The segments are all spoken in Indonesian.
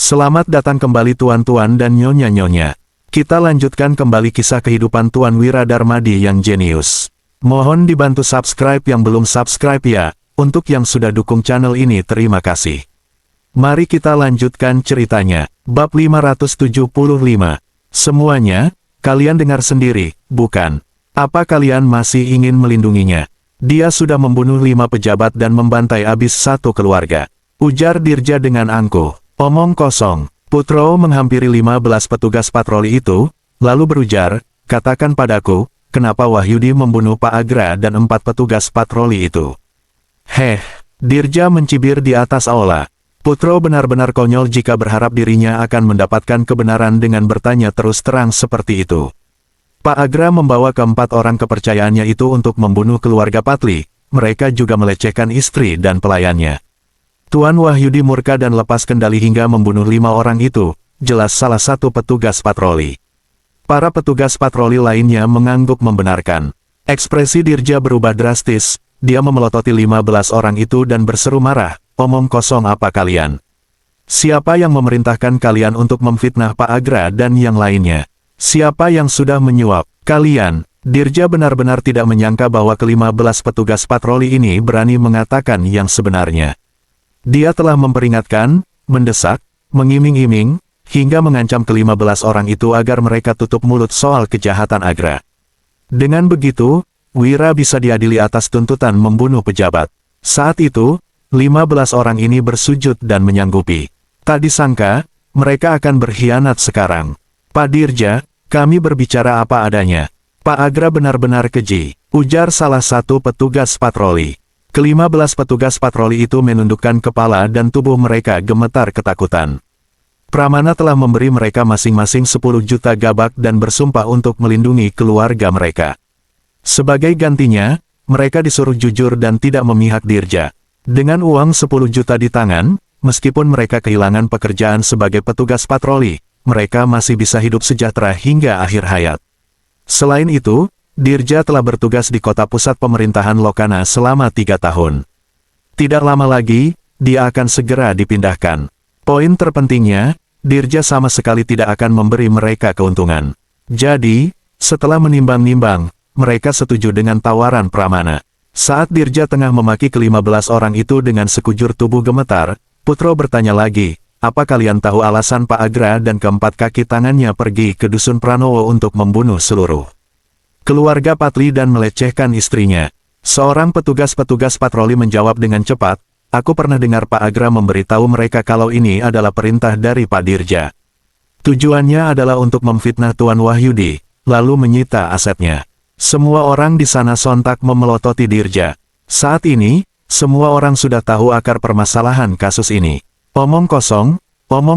Selamat datang kembali tuan-tuan dan nyonya-nyonya. Kita lanjutkan kembali kisah kehidupan Tuan Wira Darmadi yang jenius. Mohon dibantu subscribe yang belum subscribe ya. Untuk yang sudah dukung channel ini terima kasih. Mari kita lanjutkan ceritanya. Bab 575. Semuanya, kalian dengar sendiri, bukan? Apa kalian masih ingin melindunginya? Dia sudah membunuh 5 pejabat dan membantai habis 1 keluarga. Ujar Dirja dengan angkuh. Omong kosong. Putro menghampiri 15 petugas patroli itu, lalu berujar, katakan padaku, kenapa Wahyudi membunuh Pak Agra dan 4 petugas patroli itu? Dirja mencibir di atas aula. Putro benar-benar konyol jika berharap dirinya akan mendapatkan kebenaran dengan bertanya terus terang seperti itu. Pak Agra membawa ke-4 orang kepercayaannya itu untuk membunuh keluarga Patli, mereka juga melecehkan istri dan pelayannya. Tuan Wahyudi murka dan lepas kendali hingga membunuh 5 orang itu, jelas salah satu petugas patroli. Para petugas patroli lainnya mengangguk membenarkan. Ekspresi Dirja berubah drastis, dia memelototi 15 orang itu dan berseru marah, omong kosong apa kalian? Siapa yang memerintahkan kalian untuk memfitnah Pak Agra dan yang lainnya? Siapa yang sudah menyuap? Kalian? Dirja benar-benar tidak menyangka bahwa ke-15 petugas patroli ini berani mengatakan yang sebenarnya. Dia telah memperingatkan, mendesak, mengiming-iming, hingga mengancam ke-15 orang itu agar mereka tutup mulut soal kejahatan Agra. Dengan begitu, Wira bisa diadili atas tuntutan membunuh pejabat. Saat itu, 15 orang ini bersujud dan menyanggupi. Tak disangka, mereka akan berkhianat sekarang. Pak Dirja, kami berbicara apa adanya. Pak Agra benar-benar keji, ujar salah satu petugas patroli. Ke-15 petugas patroli itu menundukkan kepala dan tubuh mereka gemetar ketakutan. Pramana telah memberi mereka masing-masing 10 juta gabak dan bersumpah untuk melindungi keluarga mereka. Sebagai gantinya, mereka disuruh jujur dan tidak memihak Dirja. Dengan uang 10 juta di tangan, meskipun mereka kehilangan pekerjaan sebagai petugas patroli, mereka masih bisa hidup sejahtera hingga akhir hayat. Selain itu, Dirja telah bertugas di kota pusat pemerintahan Lokana selama 3 tahun. Tidak lama lagi, dia akan segera dipindahkan. Poin terpentingnya, Dirja sama sekali tidak akan memberi mereka keuntungan. Jadi, setelah menimbang-nimbang, mereka setuju dengan tawaran Pramana. Saat Dirja tengah memaki ke-15 orang itu dengan sekujur tubuh gemetar, Putro bertanya lagi, apa kalian tahu alasan Pak Agra dan ke-4 kaki tangannya pergi ke Dusun Pranowo untuk membunuh seluruh keluarga Patli dan melecehkan istrinya? Seorang petugas patroli menjawab dengan cepat, aku pernah dengar Pak Agra memberitahu mereka kalau ini adalah perintah dari Pak Dirja. Tujuannya adalah untuk memfitnah Tuan Wahyudi, lalu menyita asetnya. Semua orang di sana sontak memelototi Dirja. Saat ini, semua orang sudah tahu akar permasalahan kasus ini. Omong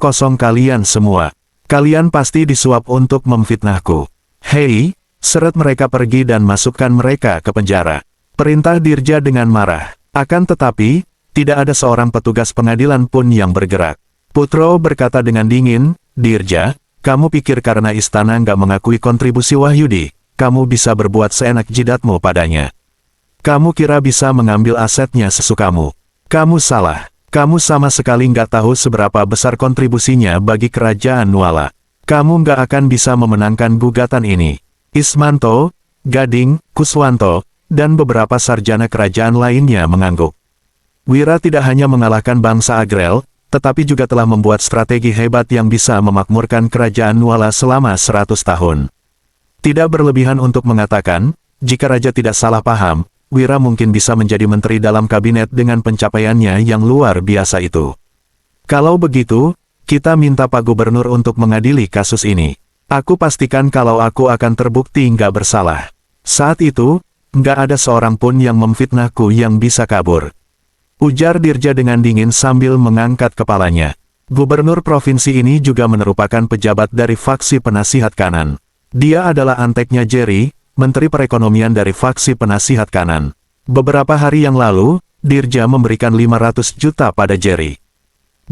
kosong kalian semua. Kalian pasti disuap untuk memfitnahku. Hei! Seret mereka pergi dan masukkan mereka ke penjara. Perintah Dirja dengan marah. Akan tetapi, tidak ada seorang petugas pengadilan pun yang bergerak. Putro berkata dengan dingin, Dirja, kamu pikir karena istana nggak mengakui kontribusi Wahyudi, kamu bisa berbuat seenak jidatmu padanya. Kamu kira bisa mengambil asetnya sesukamu. Kamu salah. Kamu sama sekali nggak tahu seberapa besar kontribusinya bagi kerajaan Nuala. Kamu nggak akan bisa memenangkan gugatan ini. Ismanto, Gading, Kuswanto, dan beberapa sarjana kerajaan lainnya mengangguk. Wira tidak hanya mengalahkan bangsa Agrel, tetapi juga telah membuat strategi hebat yang bisa memakmurkan kerajaan Nuala selama 100 tahun. Tidak berlebihan untuk mengatakan, jika raja tidak salah paham, Wira mungkin bisa menjadi menteri dalam kabinet dengan pencapaiannya yang luar biasa itu. Kalau begitu, kita minta Pak Gubernur untuk mengadili kasus ini. Aku pastikan kalau aku akan terbukti nggak bersalah. Saat itu, nggak ada seorang pun yang memfitnahku yang bisa kabur. Ujar Dirja dengan dingin sambil mengangkat kepalanya. Gubernur provinsi ini juga merupakan pejabat dari faksi penasihat kanan. Dia adalah anteknya Jerry, Menteri Perekonomian dari faksi penasihat kanan. Beberapa hari yang lalu, Dirja memberikan 500 juta pada Jerry.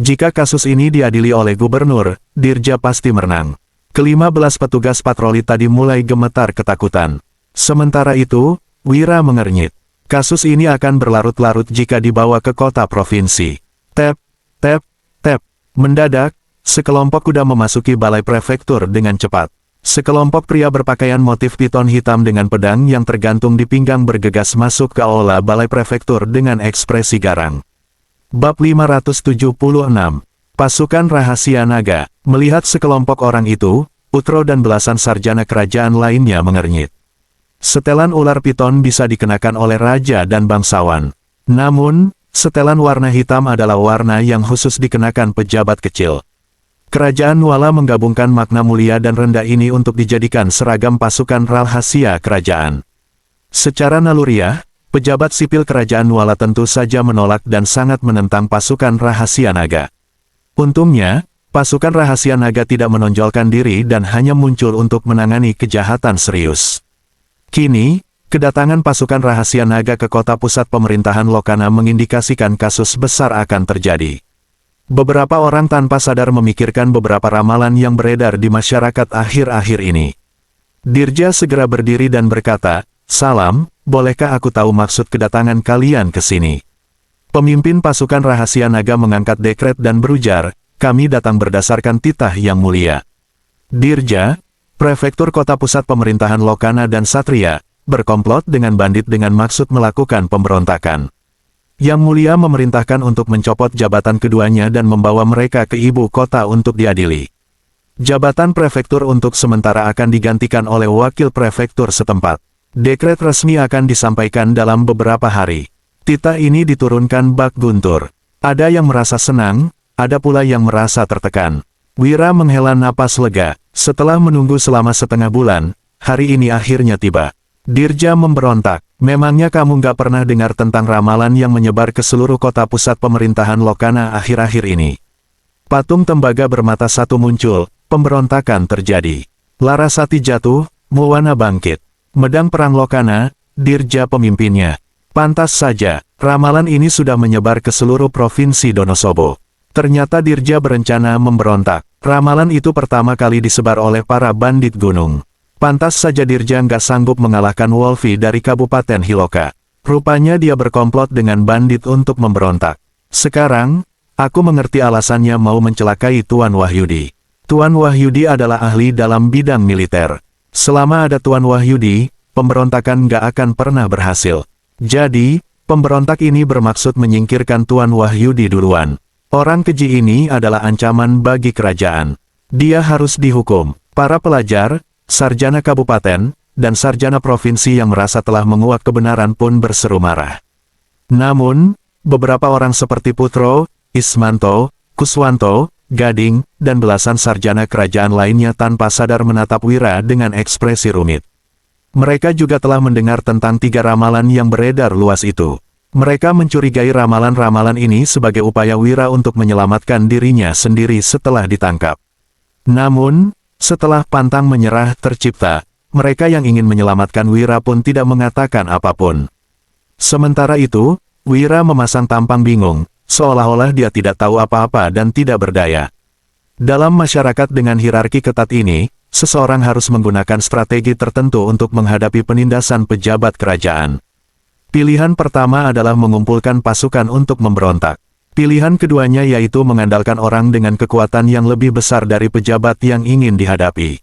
Jika kasus ini diadili oleh gubernur, Dirja pasti menang. Ke-15 petugas patroli tadi mulai gemetar ketakutan. Sementara itu, Wira mengernyit. Kasus ini akan berlarut-larut jika dibawa ke kota provinsi. Tep, tep, tep. Mendadak, sekelompok kuda memasuki balai prefektur dengan cepat. Sekelompok pria berpakaian motif piton hitam dengan pedang yang tergantung di pinggang bergegas masuk ke aula balai prefektur dengan ekspresi garang. Bab 576. Pasukan Rahasia Naga. Melihat sekelompok orang itu, Putro dan belasan sarjana kerajaan lainnya mengernyit. Setelan ular piton bisa dikenakan oleh raja dan bangsawan. Namun, setelan warna hitam adalah warna yang khusus dikenakan pejabat kecil. Kerajaan Nuala menggabungkan makna mulia dan rendah ini untuk dijadikan seragam pasukan rahasia kerajaan. Secara naluriah, pejabat sipil kerajaan Nuala tentu saja menolak dan sangat menentang pasukan rahasia naga. Untungnya, pasukan rahasia naga tidak menonjolkan diri dan hanya muncul untuk menangani kejahatan serius. Kini, kedatangan pasukan rahasia naga ke kota pusat pemerintahan Lokana mengindikasikan kasus besar akan terjadi. Beberapa orang tanpa sadar memikirkan beberapa ramalan yang beredar di masyarakat akhir-akhir ini. Dirja segera berdiri dan berkata, "Salam, bolehkah aku tahu maksud kedatangan kalian ke sini?" Pemimpin pasukan rahasia naga mengangkat dekret dan berujar, "Kami datang berdasarkan titah yang mulia." Dirja, prefektur kota pusat pemerintahan Lokana dan Satria, berkomplot dengan bandit dengan maksud melakukan pemberontakan. Yang Mulia memerintahkan untuk mencopot jabatan keduanya dan membawa mereka ke ibu kota untuk diadili. Jabatan prefektur untuk sementara akan digantikan oleh wakil prefektur setempat. Dekret resmi akan disampaikan dalam beberapa hari. Titah ini diturunkan bak guntur. Ada yang merasa senang, ada pula yang merasa tertekan. Wira menghela napas lega. Setelah menunggu selama setengah bulan, hari ini akhirnya tiba. Dirja memberontak. Memangnya kamu nggak pernah dengar tentang ramalan yang menyebar ke seluruh kota pusat pemerintahan Lokana akhir-akhir ini? Patung tembaga bermata satu muncul, pemberontakan terjadi. Larasati jatuh, Muwana bangkit. Medang perang Lokana, Dirja pemimpinnya. Pantas saja, ramalan ini sudah menyebar ke seluruh provinsi Donosobo. Ternyata Dirja berencana memberontak. Ramalan itu pertama kali disebar oleh para bandit gunung. Pantas saja Dirja nggak sanggup mengalahkan Wolfi dari Kabupaten Hiloka. Rupanya dia berkomplot dengan bandit untuk memberontak. Sekarang, aku mengerti alasannya mau mencelakai Tuan Wahyudi. Tuan Wahyudi adalah ahli dalam bidang militer. Selama ada Tuan Wahyudi, pemberontakan nggak akan pernah berhasil. Jadi, pemberontak ini bermaksud menyingkirkan Tuan Wahyudi duluan. Orang keji ini adalah ancaman bagi kerajaan. Dia harus dihukum. Para pelajar, sarjana kabupaten, dan sarjana provinsi yang merasa telah menguak kebenaran pun berseru marah. Namun, beberapa orang seperti Putro, Ismanto, Kuswanto, Gading, dan belasan sarjana kerajaan lainnya tanpa sadar menatap Wira dengan ekspresi rumit. Mereka juga telah mendengar tentang 3 ramalan yang beredar luas itu. Mereka mencurigai ramalan-ramalan ini sebagai upaya Wira untuk menyelamatkan dirinya sendiri setelah ditangkap. Namun, setelah pantang menyerah tercipta, mereka yang ingin menyelamatkan Wira pun tidak mengatakan apapun. Sementara itu, Wira memasang tampang bingung, seolah-olah dia tidak tahu apa-apa dan tidak berdaya. Dalam masyarakat dengan hierarki ketat ini, seseorang harus menggunakan strategi tertentu untuk menghadapi penindasan pejabat kerajaan. Pilihan pertama adalah mengumpulkan pasukan untuk memberontak. Pilihan keduanya yaitu mengandalkan orang dengan kekuatan yang lebih besar dari pejabat yang ingin dihadapi.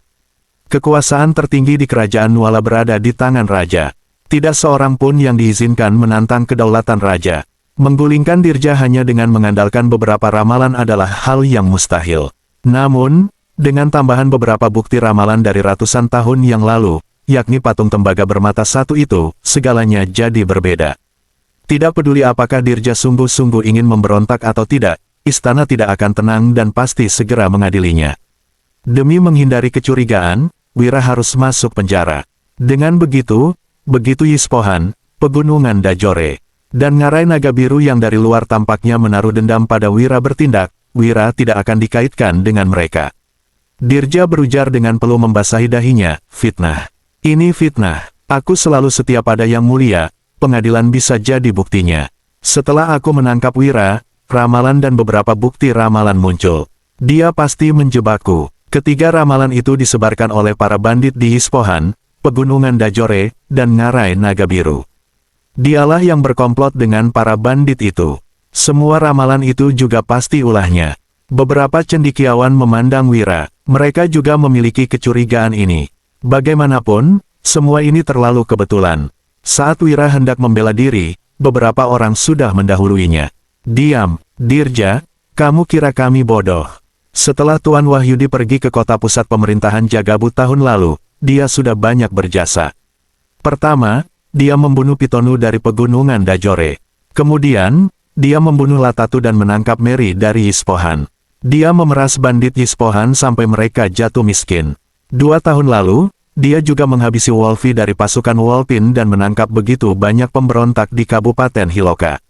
Kekuasaan tertinggi di kerajaan Nuala berada di tangan raja. Tidak seorang pun yang diizinkan menantang kedaulatan raja. Menggulingkan Dirja hanya dengan mengandalkan beberapa ramalan adalah hal yang mustahil. Namun, dengan tambahan beberapa bukti ramalan dari ratusan tahun yang lalu, yakni patung tembaga bermata satu itu, segalanya jadi berbeda. Tidak peduli apakah Dirja sungguh-sungguh ingin memberontak atau tidak, istana tidak akan tenang dan pasti segera mengadilinya. Demi menghindari kecurigaan, Wira harus masuk penjara. Dengan begitu Yispohan, Pegunungan Dajore, dan Ngarai Naga Biru yang dari luar tampaknya menaruh dendam pada Wira bertindak, Wira tidak akan dikaitkan dengan mereka. Dirja berujar dengan peluh membasahi dahinya, "Fitnah. Ini fitnah. Aku selalu setia pada Yang Mulia. Pengadilan bisa jadi buktinya." Setelah aku menangkap Wira, ramalan dan beberapa bukti ramalan muncul. Dia pasti menjebakku. Ketiga ramalan itu disebarkan oleh para bandit di Hispohan, Pegunungan Dajore, dan Ngarai Naga Biru. Dialah yang berkomplot dengan para bandit itu. Semua ramalan itu juga pasti ulahnya. Beberapa cendekiawan memandang Wira, mereka juga memiliki kecurigaan ini. Bagaimanapun, semua ini terlalu kebetulan. Saat Wira hendak membela diri, beberapa orang sudah mendahuluinya. Diam, Dirja, kamu kira kami bodoh. Setelah Tuan Wahyudi pergi ke kota pusat pemerintahan Jagabu tahun lalu, dia sudah banyak berjasa. Pertama, dia membunuh Pitonu dari pegunungan Dajore. Kemudian, dia membunuh Latatu dan menangkap Mary dari Yispohan. Dia memeras bandit Yispohan sampai mereka jatuh miskin. 2 tahun lalu, dia juga menghabisi Wolfi dari pasukan Wolpin dan menangkap begitu banyak pemberontak di Kabupaten Hiloka.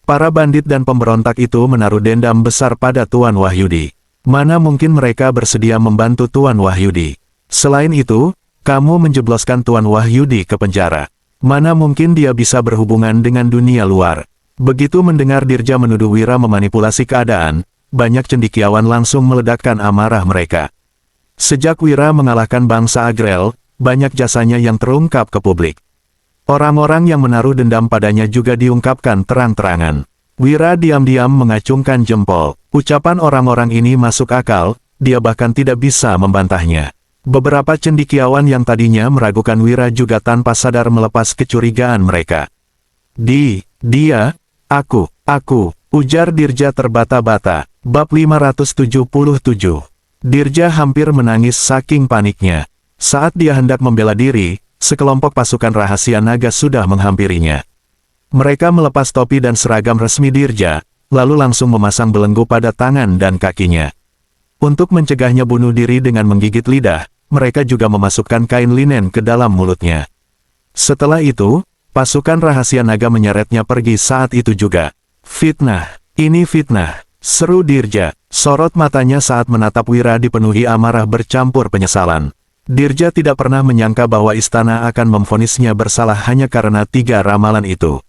Para bandit dan pemberontak itu menaruh dendam besar pada Tuan Wahyudi. Mana mungkin mereka bersedia membantu Tuan Wahyudi. Selain itu, kamu menjebloskan Tuan Wahyudi ke penjara. Mana mungkin dia bisa berhubungan dengan dunia luar. Begitu mendengar Dirja menuduh Wira memanipulasi keadaan, banyak cendekiawan langsung meledakkan amarah mereka. Sejak Wira mengalahkan bangsa Agrel, banyak jasanya yang terungkap ke publik. Orang-orang yang menaruh dendam padanya juga diungkapkan terang-terangan. Wira diam-diam mengacungkan jempol. Ucapan orang-orang ini masuk akal, dia bahkan tidak bisa membantahnya. Beberapa cendekiawan yang tadinya meragukan Wira juga tanpa sadar melepas kecurigaan mereka. Aku, ujar Dirja terbata-bata. Bab 577. Dirja hampir menangis saking paniknya. Saat dia hendak membela diri, sekelompok pasukan rahasia naga sudah menghampirinya. Mereka melepas topi dan seragam resmi Dirja, lalu langsung memasang belenggu pada tangan dan kakinya. Untuk mencegahnya bunuh diri dengan menggigit lidah, mereka juga memasukkan kain linen ke dalam mulutnya. Setelah itu, pasukan rahasia naga menyeretnya pergi saat itu juga. Fitnah, ini fitnah. Seru Dirja, sorot matanya saat menatap Wira dipenuhi amarah bercampur penyesalan. Dirja tidak pernah menyangka bahwa istana akan memvonisnya bersalah hanya karena 3 ramalan itu.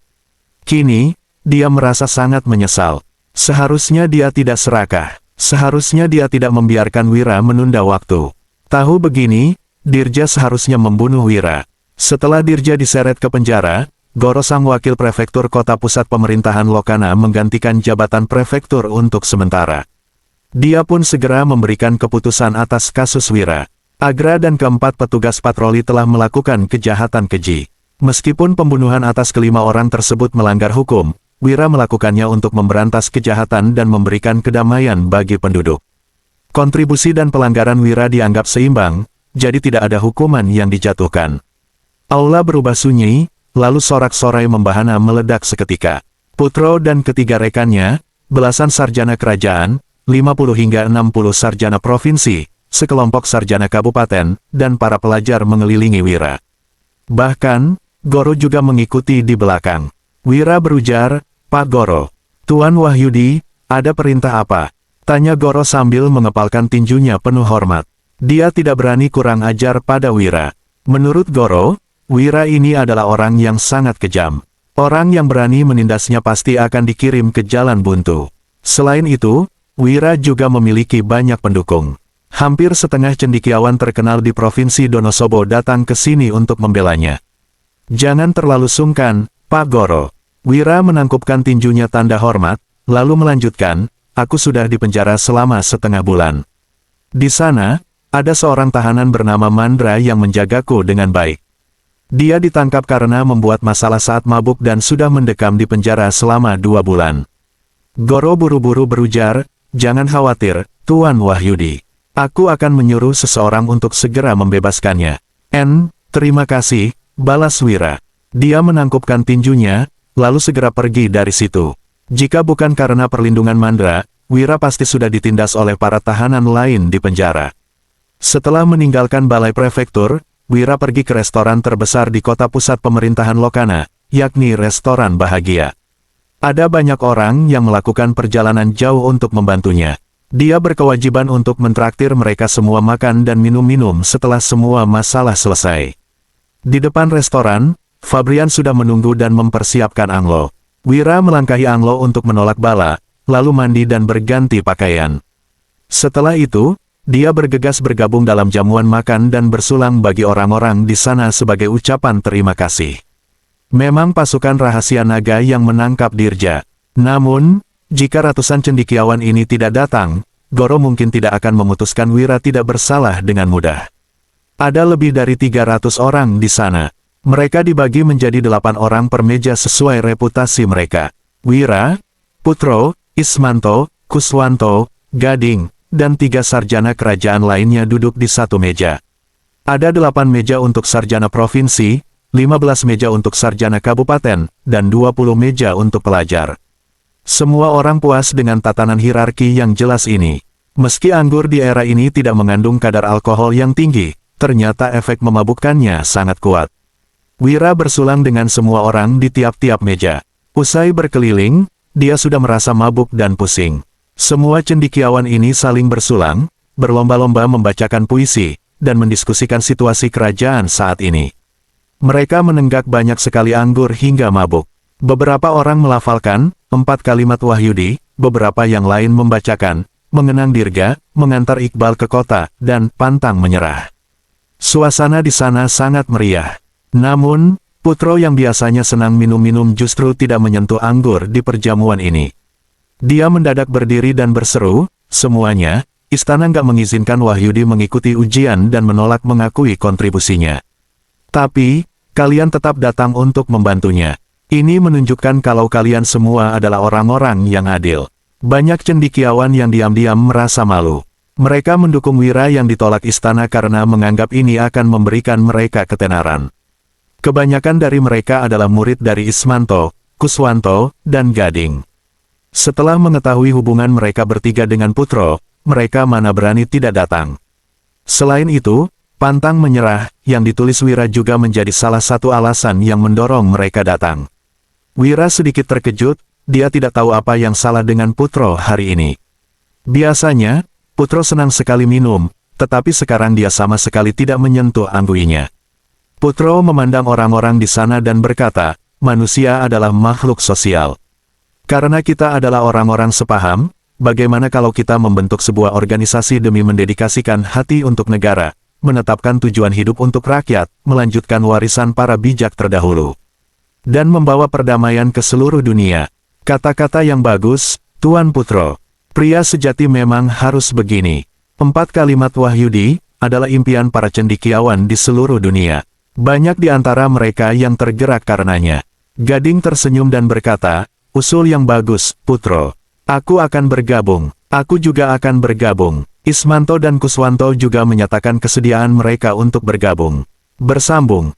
Kini, dia merasa sangat menyesal. Seharusnya dia tidak serakah. Seharusnya dia tidak membiarkan Wira menunda waktu. Tahu begini, Dirja seharusnya membunuh Wira. Setelah Dirja diseret ke penjara, Goro sang wakil prefektur kota pusat pemerintahan Lokana menggantikan jabatan prefektur untuk sementara. Dia pun segera memberikan keputusan atas kasus Wira. Agra dan keempat petugas patroli telah melakukan kejahatan keji. Meskipun pembunuhan atas kelima orang tersebut melanggar hukum, Wira melakukannya untuk memberantas kejahatan dan memberikan kedamaian bagi penduduk. Kontribusi dan pelanggaran Wira dianggap seimbang, jadi tidak ada hukuman yang dijatuhkan. Aula berubah sunyi, lalu sorak-sorai membahana meledak seketika. Putro dan ketiga rekannya, belasan sarjana kerajaan, 50 hingga 60 sarjana provinsi, sekelompok sarjana kabupaten, dan para pelajar mengelilingi Wira. Bahkan, Goro juga mengikuti di belakang. Wira berujar, "Pak Goro, Tuan Wahyudi, ada perintah apa?" Tanya Goro sambil mengepalkan tinjunya penuh hormat. Dia tidak berani kurang ajar pada Wira. Menurut Goro, Wira ini adalah orang yang sangat kejam. Orang yang berani menindasnya pasti akan dikirim ke jalan buntu. Selain itu, Wira juga memiliki banyak pendukung. Hampir setengah cendekiawan terkenal di Provinsi Donosobo datang ke sini untuk membelanya. Jangan terlalu sungkan, Pak Goro. Wira menangkupkan tinjunya tanda hormat, lalu melanjutkan, aku sudah dipenjara selama setengah bulan. Di sana, ada seorang tahanan bernama Mandra yang menjagaku dengan baik. Dia ditangkap karena membuat masalah saat mabuk dan sudah mendekam di penjara selama 2 bulan. Goro buru-buru berujar, jangan khawatir, Tuan Wahyudi. Aku akan menyuruh seseorang untuk segera membebaskannya. Terima kasih, balas Wira. Dia menangkupkan tinjunya, lalu segera pergi dari situ. Jika bukan karena perlindungan Mandra, Wira pasti sudah ditindas oleh para tahanan lain di penjara. Setelah meninggalkan balai prefektur, Wira pergi ke restoran terbesar di kota pusat pemerintahan Lokana, yakni Restoran Bahagia. Ada banyak orang yang melakukan perjalanan jauh untuk membantunya. Dia berkewajiban untuk mentraktir mereka semua makan dan minum-minum setelah semua masalah selesai. Di depan restoran, Fabrian sudah menunggu dan mempersiapkan Anglo. Wira melangkahi Anglo untuk menolak bala, lalu mandi dan berganti pakaian. Setelah itu, dia bergegas bergabung dalam jamuan makan dan bersulang bagi orang-orang di sana sebagai ucapan terima kasih. Memang pasukan rahasia naga yang menangkap Dirja. Namun, jika ratusan cendekiawan ini tidak datang, Goro mungkin tidak akan memutuskan Wira tidak bersalah dengan mudah. Ada lebih dari 300 orang di sana. Mereka dibagi menjadi 8 orang per meja sesuai reputasi mereka. Wira, Putro, Ismanto, Kuswanto, Gading, dan 3 sarjana kerajaan lainnya duduk di satu meja. Ada 8 meja untuk sarjana provinsi, 15 meja untuk sarjana kabupaten, dan 20 meja untuk pelajar. Semua orang puas dengan tatanan hierarki yang jelas ini. Meski anggur di era ini tidak mengandung kadar alkohol yang tinggi, ternyata efek memabukkannya sangat kuat. Wira bersulang dengan semua orang di tiap-tiap meja. Usai berkeliling, dia sudah merasa mabuk dan pusing. Semua cendekiawan ini saling bersulang, berlomba-lomba membacakan puisi, dan mendiskusikan situasi kerajaan saat ini. Mereka menenggak banyak sekali anggur hingga mabuk. Beberapa orang melafalkan 4 kalimat Wahyudi, beberapa yang lain membacakan, mengenang dirga, mengantar Iqbal ke kota, dan pantang menyerah. Suasana di sana sangat meriah. Namun, Putro yang biasanya senang minum-minum justru tidak menyentuh anggur di perjamuan ini. Dia mendadak berdiri dan berseru, semuanya, istana nggak mengizinkan Wahyudi mengikuti ujian dan menolak mengakui kontribusinya. Tapi, kalian tetap datang untuk membantunya. Ini menunjukkan kalau kalian semua adalah orang-orang yang adil. Banyak cendekiawan yang diam-diam merasa malu. Mereka mendukung Wira yang ditolak istana karena menganggap ini akan memberikan mereka ketenaran. Kebanyakan dari mereka adalah murid dari Ismanto, Kuswanto, dan Gading. Setelah mengetahui hubungan mereka bertiga dengan Putro, mereka mana berani tidak datang. Selain itu, pantang menyerah yang ditulis Wira juga menjadi salah satu alasan yang mendorong mereka datang. Wira sedikit terkejut, dia tidak tahu apa yang salah dengan Putro hari ini. Biasanya, Putro senang sekali minum, tetapi sekarang dia sama sekali tidak menyentuh angguinya. Putro memandang orang-orang di sana dan berkata, manusia adalah makhluk sosial. Karena kita adalah orang-orang sepaham, bagaimana kalau kita membentuk sebuah organisasi demi mendedikasikan hati untuk negara, menetapkan tujuan hidup untuk rakyat, melanjutkan warisan para bijak terdahulu, dan membawa perdamaian ke seluruh dunia. Kata-kata yang bagus, Tuan Putro. Pria sejati memang harus begini. 4 kalimat Wahyudi adalah impian para cendekiawan di seluruh dunia. Banyak di antara mereka yang tergerak karenanya. Gading tersenyum dan berkata, usul yang bagus, Putro. Aku akan bergabung. Aku juga akan bergabung. Ismanto dan Kuswanto juga menyatakan kesediaan mereka untuk bergabung. Bersambung,